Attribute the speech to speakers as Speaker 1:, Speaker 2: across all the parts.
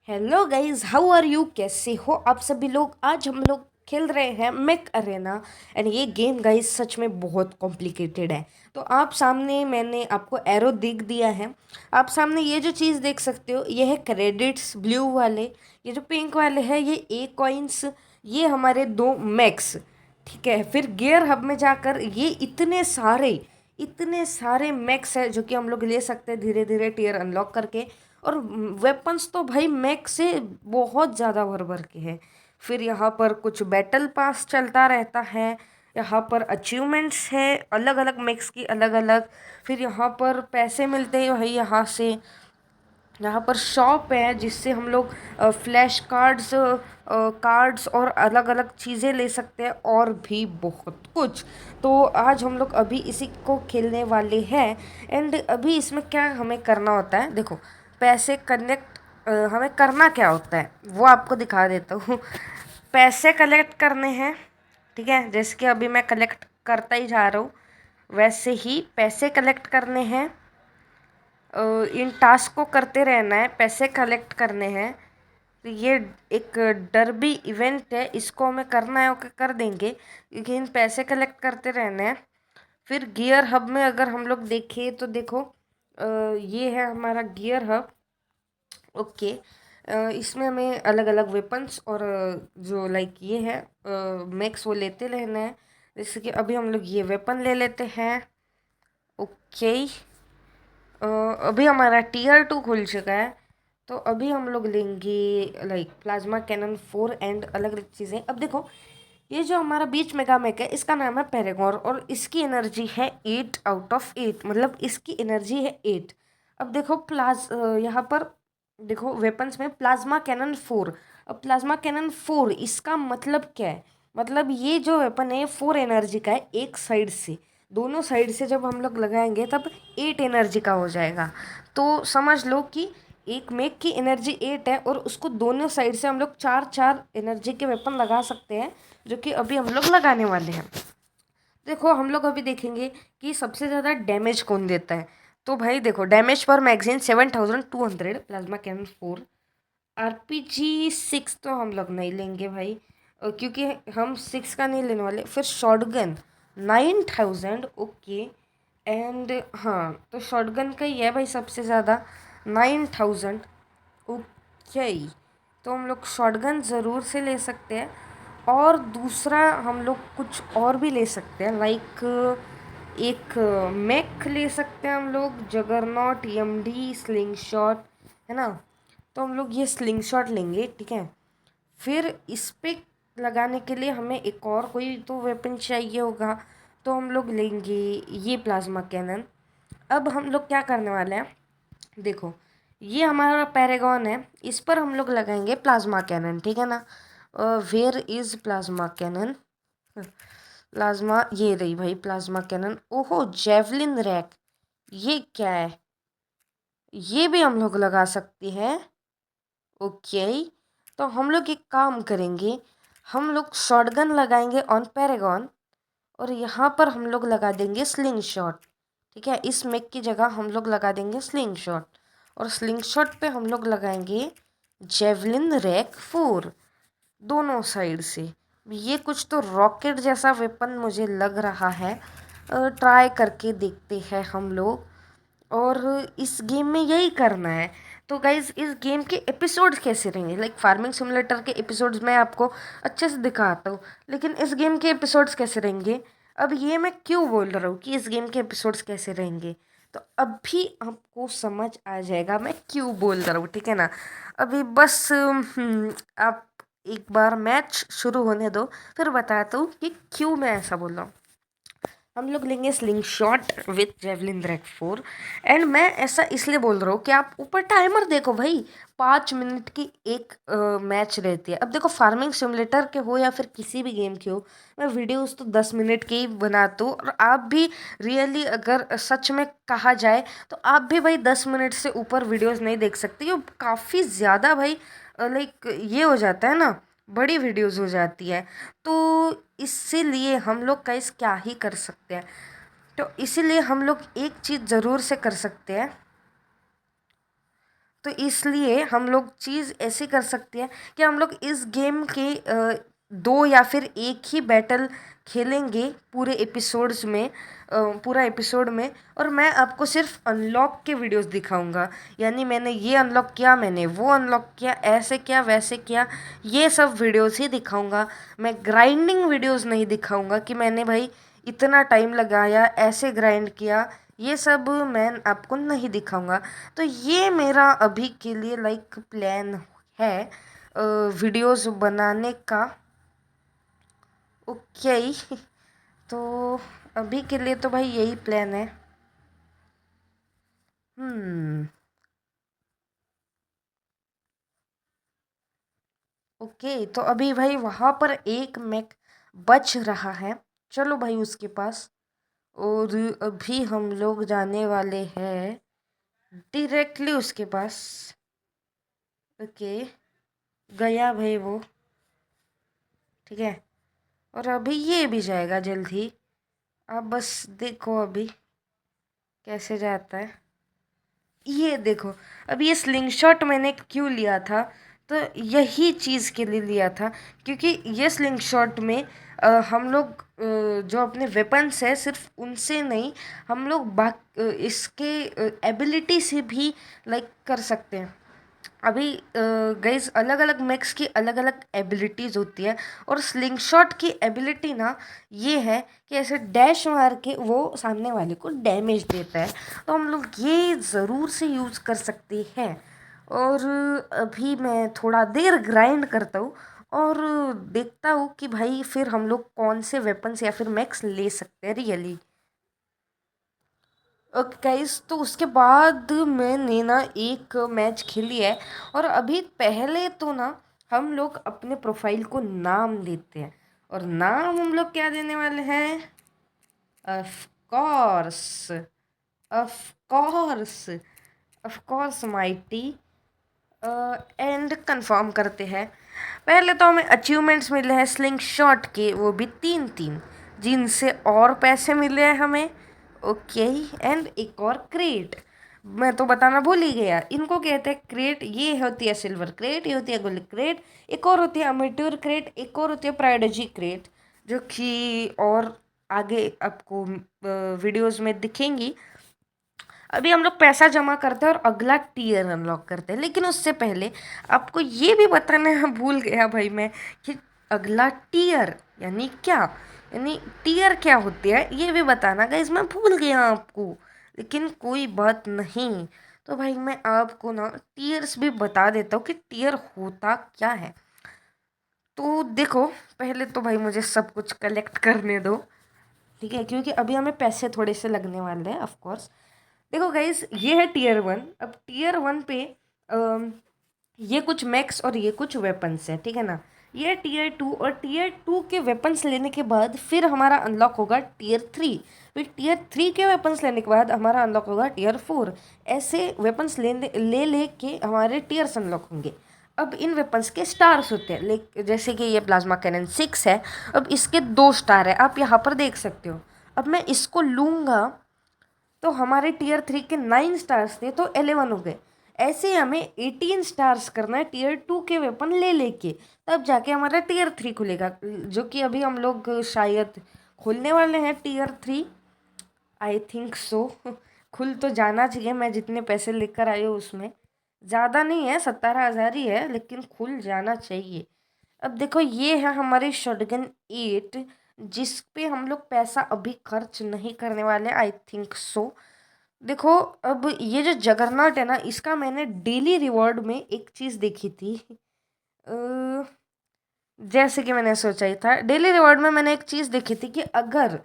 Speaker 1: Hello guys, how are you? कैसे हो आप सभी लोग? आज हम लोग खेल रहे हैं मेक अरेना। एंड ये गेम गाइस सच में बहुत कॉम्प्लिकेटेड है। तो आप सामने मैंने आपको एरो दिख दिया है। आप सामने ये जो चीज़ देख सकते हो ये है क्रेडिट्स ब्लू वाले। ये जो पिंक वाले हैं ये ए कॉइन्स। ये हमारे दो मैक्स। ठीक है, फिर गियर हब में जाकर ये इतने सारे मैक्स है जो कि हम लोग ले सकते हैं धीरे धीरे टीयर अनलॉक करके। और वेपन्स तो भाई मैक से बहुत ज़्यादा भर भर के है। फिर यहाँ पर कुछ बैटल पास चलता रहता है। यहाँ पर अचीवमेंट्स है अलग अलग मैक्स की अलग अलग। फिर यहाँ पर पैसे मिलते हैं भाई यहाँ से। यहाँ पर शॉप है जिससे हम लोग फ्लैश कार्ड्स और अलग अलग चीज़ें ले सकते हैं और भी बहुत कुछ। तो आज हम लोग अभी इसी को खेलने वाले हैं। एंड अभी इसमें क्या हमें करना होता है, देखो। पैसे कलेक्ट हमें करना क्या होता है वो आपको दिखा देता हूँ। पैसे कलेक्ट करने हैं। ठीक है, जैसे कि अभी मैं कलेक्ट करता ही जा रहा हूँ वैसे ही पैसे कलेक्ट करने हैं। इन टास्क को करते रहना है, पैसे कलेक्ट करने हैं। तो ये एक डर्बी इवेंट है, इसको हमें करना है, ओके कर देंगे। लेकिन पैसे कलेक्ट करते रहना है। फिर गियर हब में अगर हम लोग देखें तो देखो, ये है हमारा गियर हब। ओके। इसमें हमें अलग अलग वेपन्स और जो लाइक ये है मैक्स वो लेते रहना है। जैसे कि अभी हम लोग ये वेपन ले लेते हैं। ओके। अभी हमारा टीयर 2 खुल चुका है। तो अभी हम लोग लेंगे लाइक प्लाज्मा कैनन 4 एंड अलग अलग चीज़ें। अब देखो, ये जो हमारा बीच मेगामेक है इसका नाम है पैरागॉन और इसकी एनर्जी है 8/8, मतलब इसकी एनर्जी है 8। अब देखो यहाँ पर देखो वेपन्स में प्लाज्मा कैनन 4। अब प्लाज्मा कैनन 4 इसका मतलब क्या है? मतलब ये जो वेपन है 4 एनर्जी का है एक साइड से। दोनों साइड से जब हम लोग लगाएंगे तब 8 एनर्जी का हो जाएगा। तो समझ लो कि एक मेक की एनर्जी 8 है और उसको दोनों साइड से हम लोग 4 4 एनर्जी के वेपन लगा सकते हैं, जो कि अभी हम लोग लगाने वाले हैं। देखो हम लोग अभी देखेंगे कि सबसे ज़्यादा डैमेज कौन देता है। तो भाई देखो, डैमेज पर मैगजीन 7200, प्लाज्मा कैनन 4। RPG 6 तो हम लोग नहीं लेंगे भाई, क्योंकि हम 6 का नहीं लेने वाले। फिर शॉटगन 9000। ओके। एंड हाँ, तो शॉटगन का ही है भाई सबसे ज़्यादा 9000। ओके। तो हम लोग शॉटगन ज़रूर से ले सकते हैं। और दूसरा हम लोग कुछ और भी ले सकते हैं, लाइक एक मैक ले सकते हैं हम लोग, जगरनॉट EMD स्लिंग शॉट, है ना। तो हम लोग ये स्लिंग शॉट लेंगे, ठीक है। फिर इस पे लगाने के लिए हमें एक और कोई तो वेपन चाहिए होगा, तो हम लोग लेंगे ये प्लाज्मा कैनन। अब हम लोग क्या करने वाले हैं, देखो। ये हमारा पैरागॉन है, इस पर हम लोग लगाएंगे प्लाज्मा कैनन, ठीक है ना। Where is plasma cannon? Plasma, ये रही भाई प्लाज्मा कैनन। ओहो, जेवलिन रैक, ये क्या है? ये भी हम लोग लगा सकते हैं। ओके। तो हम लोग एक काम करेंगे, हम लोग शॉटगन लगाएंगे ऑन पैरागॉन और यहाँ पर हम लोग लगा देंगे स्लिंग शॉट। ठीक है, इस मेक की जगह हम लोग लगा देंगे स्लिंग शॉट। और स्लिंग शॉट पे हम लोग लगाएंगे जेवलिन रैक 4 दोनों साइड से। ये कुछ तो रॉकेट जैसा वेपन मुझे लग रहा है। ट्राई करके देखते हैं हम लोग। और इस गेम में यही करना है। तो गाइज, इस गेम के एपिसोड्स कैसे रहेंगे, लाइक फार्मिंग सिमुलेटर के एपिसोड्स मैं आपको अच्छे से दिखाता हूँ, लेकिन इस गेम के एपिसोड्स कैसे रहेंगे? अब ये मैं क्यों बोल रहा हूँ कि इस गेम के एपिसोड्स कैसे रहेंगे, तो अभी आपको समझ आ जाएगा मैं क्यों बोल रहा हूँ, ठीक है ना। अभी बस आप एक बार मैच शुरू होने दो, फिर बताता हूँ कि क्यों मैं ऐसा बोल रहा हूँ। हम लोग लेंगे sling shot with javelin rack 4। And मैं ऐसा इसलिए बोल रहा हूँ कि आप ऊपर टाइमर देखो भाई, 5 मिनट की एक मैच रहती है। अब देखो, फार्मिंग सिमुलेटर के हो या फिर किसी भी गेम के हो, मैं वीडियोस तो 10 मिनट के ही बनाता हूँ। और आप भी रियली अगर सच में कहा जाए तो आप भी भाई 10 मिनट से ऊपर वीडियोस नहीं देख सकते, ये काफ़ी ज़्यादा भाई लाइक ये हो जाता है ना, बड़ी वीडियोस हो जाती है। तो इसीलिए हम लोग गाइस क्या ही कर सकते हैं, तो इसीलिए हम लोग एक चीज़ ज़रूर से कर सकते हैं। तो इसलिए हम लोग चीज़ ऐसे कर सकते हैं कि हम लोग इस गेम के दो या फिर एक ही बैटल खेलेंगे पूरे एपिसोड्स में, पूरा एपिसोड में। और मैं आपको सिर्फ अनलॉक के वीडियोस दिखाऊंगा, यानी मैंने ये अनलॉक किया, मैंने वो अनलॉक किया, ऐसे किया वैसे किया, ये सब वीडियोस ही दिखाऊंगा। मैं ग्राइंडिंग वीडियोस नहीं दिखाऊंगा कि मैंने भाई इतना टाइम लगाया, ऐसे ग्राइंड किया, ये सब मैं आपको नहीं दिखाऊंगा। तो ये मेरा अभी के लिए लाइक प्लान है वीडियोस बनाने का। ओके। तो अभी के लिए तो भाई यही प्लान है। हम्म। ओके, तो अभी भाई वहाँ पर एक मैक बच रहा है, चलो भाई उसके पास। और अभी हम लोग जाने वाले हैं डायरेक्टली उसके पास। ओके, गया भाई वो। ठीक है, और अभी ये भी जाएगा जल्द ही। आप बस देखो अभी कैसे जाता है। ये देखो, अब ये स्लिंग शॉट मैंने क्यों लिया था, तो यही चीज़ के लिए लिया था, क्योंकि ये स्लिंग शॉट में हम लोग जो अपने वेपन्स है सिर्फ उनसे नहीं, हम लोग इसके एबिलिटी से भी लाइक कर सकते हैं। अभी गाइस अलग अलग मैक्स की अलग अलग एबिलिटीज़ होती है, और स्लिंग शॉट की एबिलिटी ना ये है कि ऐसे डैश मार के वो सामने वाले को डैमेज देता है, तो हम लोग ये ज़रूर से यूज़ कर सकते हैं। और अभी मैं थोड़ा देर ग्राइंड करता हूँ और देखता हूँ कि भाई फिर हम लोग कौन से वेपन्स या फिर मैक्स ले सकते हैं रियली। ओके गाइस, तो उसके बाद मैंने ना एक मैच खेली है, और अभी पहले तो ना हम लोग अपने प्रोफाइल को नाम देते हैं, और नाम हम लोग क्या देने वाले हैं? Of course, of course, of course mighty. And confirm करते हैं। पहले तो हमें अचीवमेंट्स मिले हैं स्लिंग शॉट के, वो भी 3-3, जिनसे और पैसे मिले हैं हमें। ओके, एंड एक और क्रेट, मैं तो बताना भूल ही गया, इनको कहते हैं क्रेट। ये होती है सिल्वर क्रेट, ये होती है गोल्ड क्रेट, एक और होती है अमेट्योर क्रेट, एक और होती है प्रायोडोजी क्रेट, जो कि और आगे आपको वीडियोस में दिखेंगी। अभी हम लोग पैसा जमा करते हैं और अगला टीयर अनलॉक करते हैं, लेकिन उससे पहले आपको ये भी बताना भूल गया भाई मैं कि अगला टीयर यानी क्या, यानी टीयर क्या होती है ये भी बताना गाइस, मैं भूल गया आपको, लेकिन कोई बात नहीं। तो भाई मैं आपको ना टीयर्स भी बता देता हूँ कि टीयर होता क्या है। तो देखो, पहले तो भाई मुझे सब कुछ कलेक्ट करने दो, ठीक है, क्योंकि अभी हमें पैसे थोड़े से लगने वाले हैं ऑफ कोर्स। देखो गाइस, ये है टीयर 1। अब टीयर 1 पे ये कुछ मैक्स और ये कुछ वेपन्स है, ठीक है ना। ये टीयर 2, और टीयर 2 के वेपन्स लेने के बाद फिर हमारा अनलॉक होगा टीयर 3। फिर टीयर 3 के वेपन्स लेने के बाद हमारा अनलॉक होगा टीयर 4। ऐसे वेपन्स ले के हमारे टीयर्स अनलॉक होंगे। अब इन वेपन्स के स्टार्स होते हैं, जैसे कि ये प्लाज्मा कैनन 6 है, अब इसके 2 स्टार है, आप यहाँ पर देख सकते हो। अब मैं इसको लूँगा तो हमारे टीयर 3 के 9 स्टार्स थे, तो 11 हो गए। ऐसे ही हमें 18 स्टार्स करना है टीयर 2 के वेपन ले लेके, तब जाके हमारा टीयर 3 खुलेगा, जो कि अभी हम लोग शायद खोलने वाले हैं टीयर 3। I think so. खुल तो जाना चाहिए, मैं जितने पैसे लेकर आई हूँ उसमें ज़्यादा नहीं है, 17,000 ही है, लेकिन खुल जाना चाहिए। अब देखो, ये है हमारी शॉटगन 8, जिस पे हम लोग पैसा अभी खर्च नहीं करने वाले, आई थिंक सो। देखो, अब ये जो जगरनॉट है ना, इसका मैंने डेली रिवॉर्ड में एक चीज़ देखी थी। अ, जैसे कि मैंने सोचा ही था, डेली रिवॉर्ड में मैंने एक चीज़ देखी थी कि अगर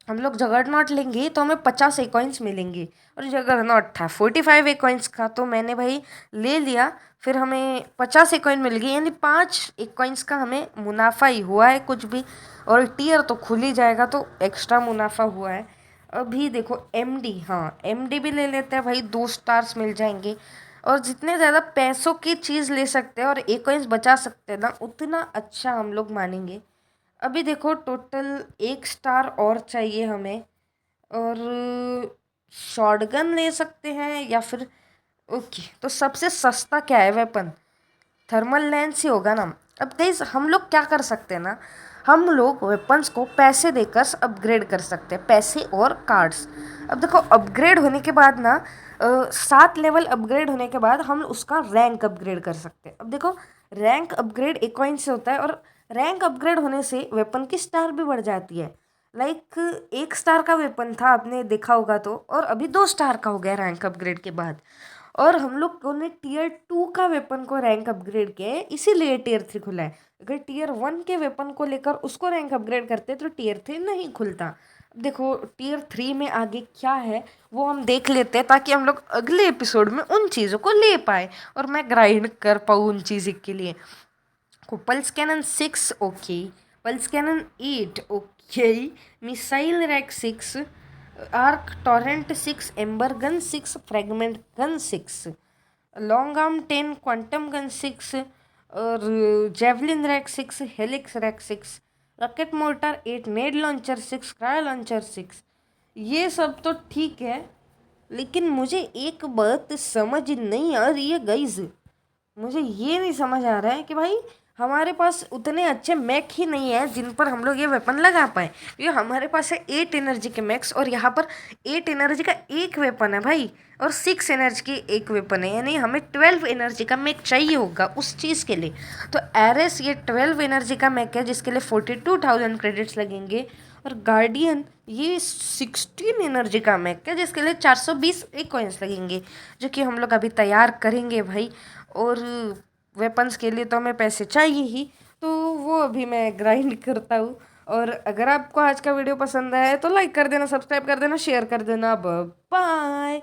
Speaker 1: हम लोग जगरनॉट लेंगे तो हमें 50 एक कॉइन्स मिलेंगे, और जगरनॉट था 45 एक कॉइन्स का, तो मैंने भाई ले लिया। फिर हमें 50 एक कॉइन मिल गई, यानी 5 एक कॉइन्स का हमें मुनाफा ही हुआ है कुछ भी। और टीयर तो खुल ही जाएगा, तो एक्स्ट्रा मुनाफा हुआ है। अभी देखो एमडी, हाँ एमडी भी ले लेते हैं भाई, 2 स्टार्स मिल जाएंगे। और जितने ज़्यादा पैसों की चीज़ ले सकते हैं और एक कॉइन्स बचा सकते हैं ना, उतना अच्छा हम लोग मानेंगे। अभी देखो, टोटल 1 स्टार और चाहिए हमें, और शॉटगन ले सकते हैं या फिर ओके, तो सबसे सस्ता क्या है वेपन? थर्मल लेंस ही होगा ना। अब गाइस हम लोग क्या कर सकते हैं ना, हम लोग वेपन्स को पैसे देकर अपग्रेड कर सकते हैं, पैसे और कार्ड्स। अब देखो अपग्रेड होने के बाद ना 7 लेवल अपग्रेड होने के बाद हम उसका रैंक अपग्रेड कर सकते हैं। अब देखो रैंक अपग्रेड एक कॉइन से होता है, और रैंक अपग्रेड होने से वेपन की स्टार भी बढ़ जाती है। लाइक 1 स्टार का वेपन था, आपने देखा होगा तो, और अभी 2 स्टार का हो गया रैंक अपग्रेड के बाद। और हम लोग ने टियर 2 का वेपन को रैंक अपग्रेड किया है, इसीलिए टियर 3 खुला है। अगर टियर 1 के वेपन को लेकर उसको रैंक अपग्रेड करते तो टियर 3 नहीं खुलता। देखो टियर 3 में आगे क्या है वो हम देख लेते हैं, ताकि हम लोग अगले एपिसोड में उन चीज़ों को ले पाए और मैं ग्राइंड कर पाऊँ उन चीज़ के लिए। को pulse cannon 6 okay, pulse cannon 8 okay, missile rack 6, arc torrent 6, ember gun 6, fragment gun 6, long arm 10, quantum gun 6, और javelin rack 6, helix rack 6, rocket mortar 8, nade launcher 6, cryo launcher 6। ये सब तो ठीक है, लेकिन मुझे एक बात समझ नहीं आ रही है गाइज। मुझे ये नहीं समझ आ रहा है कि भाई हमारे पास उतने अच्छे मैक ही नहीं है जिन पर हम लोग ये वेपन लगा पाए। ये हमारे पास है 8 एनर्जी के मैक्स, और यहाँ पर 8 एनर्जी का एक वेपन है भाई, और 6 एनर्जी की एक वेपन है, यानी हमें 12 एनर्जी का मैक चाहिए होगा उस चीज़ के लिए। तो एरेस ये 12 एनर्जी का मैक है जिसके लिए 42,000 क्रेडिट्स लगेंगे, और गार्डियन ये 16 एनर्जी का मैक है जिसके लिए 420 एक कॉइन्स लगेंगे, जो कि हम लोग अभी तैयार करेंगे भाई। और वेपन्स के लिए तो हमें पैसे चाहिए ही, तो वो अभी मैं ग्राइंड करता हूँ। और अगर आपको आज का वीडियो पसंद आया है तो लाइक कर देना, सब्सक्राइब कर देना, शेयर कर देना। बाय।